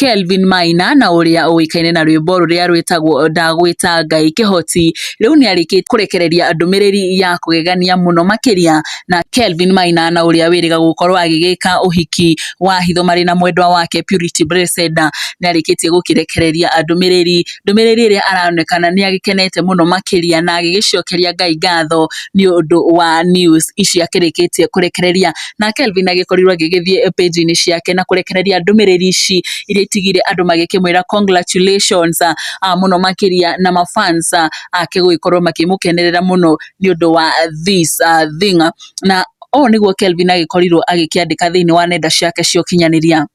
Kelvin Maina na uria uikaine na rwimbo ruria rwitagwo ndagwita Ngai kihoti riu ni arikite kurekereria ndumiriri ya kugegania muno makiria na Kelvin Maina na uria wiriga gukorwo agigika uhiki wa hitho mari na mwendwa wake Purity Blessed ni arikitie gukirekereria ndumiriri iria araonekana ni agikenete muno makiria na agigicokeria Ngai ngatho ni undu wa news ici akirikitie kurekereria na Kelvin agikorirwo agigithie page ini ciake na kurekereria ndumiriri ici iria itigire andu magikimwira congratulations muno makiria na mafans ake guikorwo makimukenerera muno ni undu wa this thing na niguo Kelvin agikorirwo agikiandika thiini wa nenda ciake cia ukinyaniria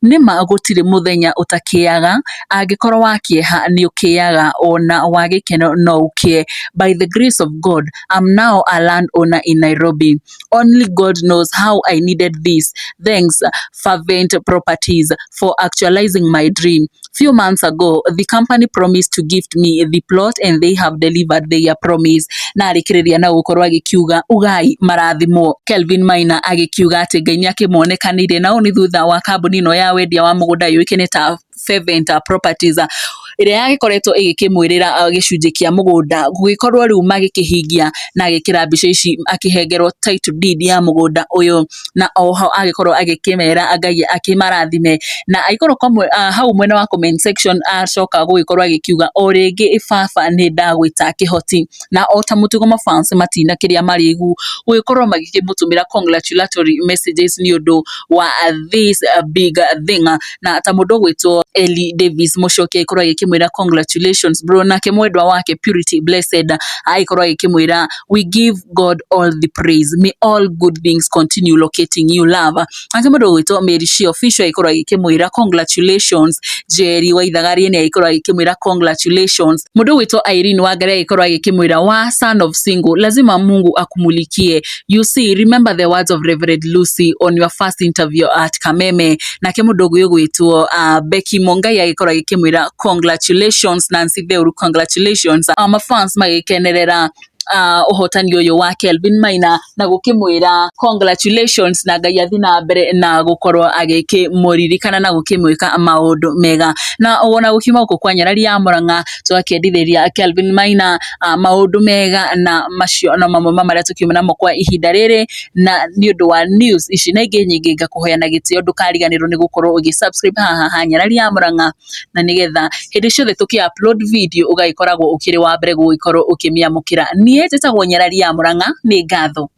nima gutire muthenya utakiaga angikorwo wakieha ni ukiaga ona wa Gikeno no ukie. By the grace of God, I'm now a landowner in Nairobi. Only God knows how I needed this. Thanks Fervent Properties for actualizing my dream. Few months ago, the company promised to gift me the plot and they have delivered their promise. Na arikiriria na gukorwo agikiuga ugai marathimo. Kelvin Maina agikiuga ati Ngai niakimuonekanire na oni thutha wa kambuni no ya wendia wa mugunda yuikene ta Fervent Properties iria yagikoretwo igikimwirira gicunji kia mugunda gugikorwo riu magikihingia na agikira mbica ici akihengerwo title deed ya mugunda uyu na oho agikorwo agikimera Ngai akimarathime na aikorwo kwa hau mwena wa comment section acoka gugikorwo agikiuga o ringi ibaba ni ndagwita kihoti na ota mutugo mafans matina kiria marigu gugikorwo magikimutumira congratulatory messages ni undu wa this big thing na ta mundu gwitwo Eli Davis Mushoki ikorwo agikimwira congratulations bro na kemwedwa wake Purity Blessed aikorwo agikimwira we give God all the praise, may all good things continue locating you love. Akemundu gwitwo Merishi official ikorwo agikimwira congratulations. Jerry Waithagari ni ikorwo agikimwira congratulations. Mundu gwitwo Irene Wangari ikorwo agikimwira wa son of single lazima Mungu akumulikie. You see, remember the words of Reverend Lucy on your first interview at Kameme. Na kemundu gwitwo Becky Mongai ikorwo agikimwira congratulations. Nancy Theuru congratulations. Fans magikenerera uhotani uyu wa Kelvin Maina na gukimwira congratulations na Ngai athina mbere na gukorwo agikimũririkana na gukimwika maundu mega na wona gukima guku kwa nyarari ya Murang'a twakendithiria Kelvin Maina maundu mega na macio na mamwe maria tukiuma namo kwa ihinda riri na ni undu wa news ici na ingi nyingi ngakuhoyana gitio ndukariganirwo ni gukorwo ugisubscribe haha nyarari ya Murang'a na nigetha hindi ciothe tuki upload video ugaikoragwo ukiri wa mbere gugikorwo ukimiamukira nie njitagwo nyarari ya Murang'a ni ngatho.